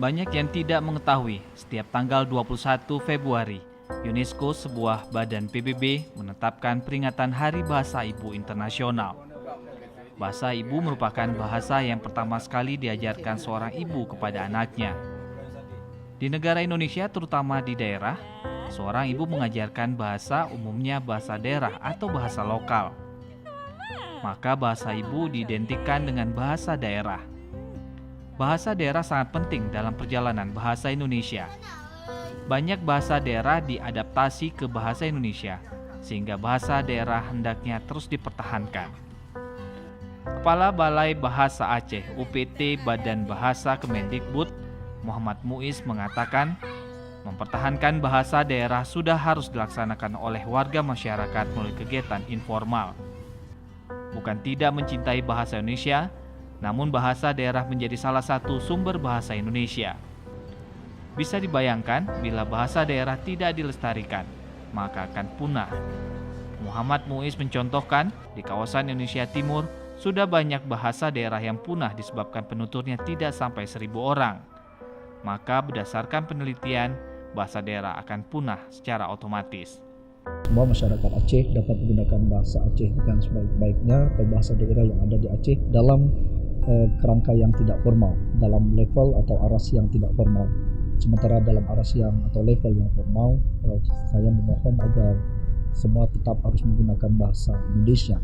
Banyak yang tidak mengetahui, setiap tanggal 21 Februari, UNESCO, sebuah badan PBB, menetapkan peringatan Hari Bahasa Ibu Internasional. Bahasa ibu merupakan bahasa yang pertama sekali diajarkan seorang ibu kepada anaknya. Di negara Indonesia, terutama di daerah, seorang ibu mengajarkan bahasa umumnya bahasa daerah atau bahasa lokal. Maka bahasa ibu diidentikan dengan bahasa daerah. Bahasa daerah sangat penting dalam perjalanan bahasa Indonesia. Banyak bahasa daerah diadaptasi ke bahasa Indonesia, sehingga bahasa daerah hendaknya terus dipertahankan. Kepala Balai Bahasa Aceh (UPT) Badan Bahasa Kemendikbud, Muhammad Muiz, mengatakan, mempertahankan bahasa daerah sudah harus dilaksanakan oleh warga masyarakat melalui kegiatan informal. Bukan tidak mencintai bahasa Indonesia, namun bahasa daerah menjadi salah satu sumber bahasa Indonesia. Bisa dibayangkan bila bahasa daerah tidak dilestarikan, maka akan punah. Muhammad Muiz mencontohkan, di kawasan Indonesia Timur sudah banyak bahasa daerah yang punah disebabkan penuturnya tidak sampai 1.000 orang. Maka berdasarkan penelitian, bahasa daerah akan punah secara otomatis. Semua masyarakat Aceh dapat menggunakan bahasa Aceh dengan sebaik-baiknya atau bahasa daerah yang ada di Aceh dalam kerangka yang tidak formal, dalam level atau aras yang tidak formal. Sementara dalam aras yang atau level yang formal, saya memohon agar semua tetap harus menggunakan bahasa Indonesia.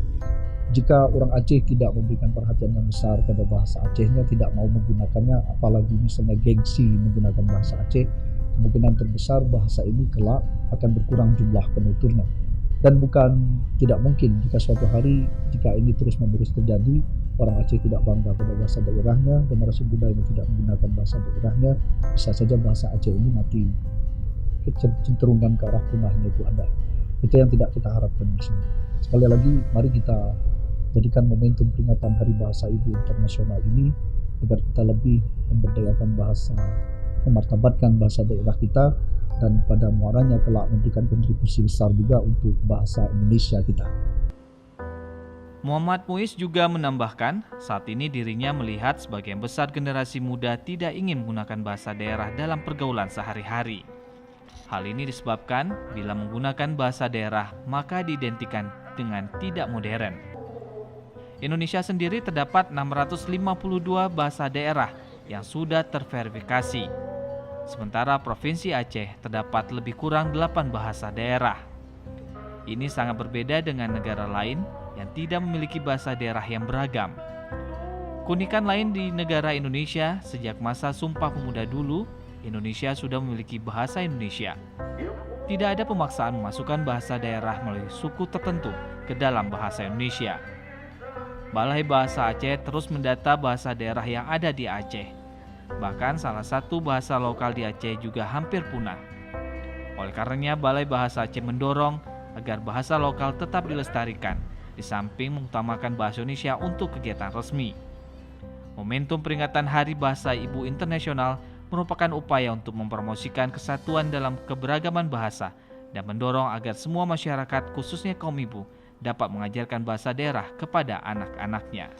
Jika orang Aceh tidak memberikan perhatian yang besar pada bahasa Acehnya, tidak mau menggunakannya, apalagi misalnya gengsi menggunakan bahasa Aceh, kemungkinan terbesar bahasa ini kelak akan berkurang jumlah penuturnya. Dan bukan tidak mungkin jika suatu hari, jika ini terus-menerus terjadi, orang Aceh tidak bangga pada bahasa daerahnya, generasi muda yang tidak menggunakan bahasa daerahnya, bisa saja bahasa Aceh ini mati. Kecenderungan ke arah punahnya itu ada. Itu yang tidak kita harapkan di sini. Sekali lagi, mari kita jadikan momentum peringatan Hari Bahasa Ibu Internasional ini agar kita lebih memberdayakan bahasa, memartabatkan bahasa daerah kita, dan pada muaranya kelak memberikan kontribusi besar juga untuk bahasa Indonesia kita. Muhammad Muiz juga menambahkan, saat ini dirinya melihat sebagian besar generasi muda tidak ingin menggunakan bahasa daerah dalam pergaulan sehari-hari. Hal ini disebabkan bila menggunakan bahasa daerah maka diidentikan dengan tidak modern. Indonesia sendiri terdapat 652 bahasa daerah yang sudah terverifikasi. Sementara Provinsi Aceh terdapat lebih kurang 8 bahasa daerah. Ini sangat berbeda dengan negara lain yang tidak memiliki bahasa daerah yang beragam. Keunikan lain di negara Indonesia, sejak masa Sumpah Pemuda dulu, Indonesia sudah memiliki bahasa Indonesia. Tidak ada pemaksaan memasukkan bahasa daerah melalui suku tertentu ke dalam bahasa Indonesia. Balai Bahasa Aceh terus mendata bahasa daerah yang ada di Aceh. Bahkan salah satu bahasa lokal di Aceh juga hampir punah. Oleh karenanya, Balai Bahasa Aceh mendorong agar bahasa lokal tetap dilestarikan, di samping mengutamakan bahasa Indonesia untuk kegiatan resmi. Momentum peringatan Hari Bahasa Ibu Internasional merupakan upaya untuk mempromosikan kesatuan dalam keberagaman bahasa dan mendorong agar semua masyarakat, khususnya kaum ibu, dapat mengajarkan bahasa daerah kepada anak-anaknya.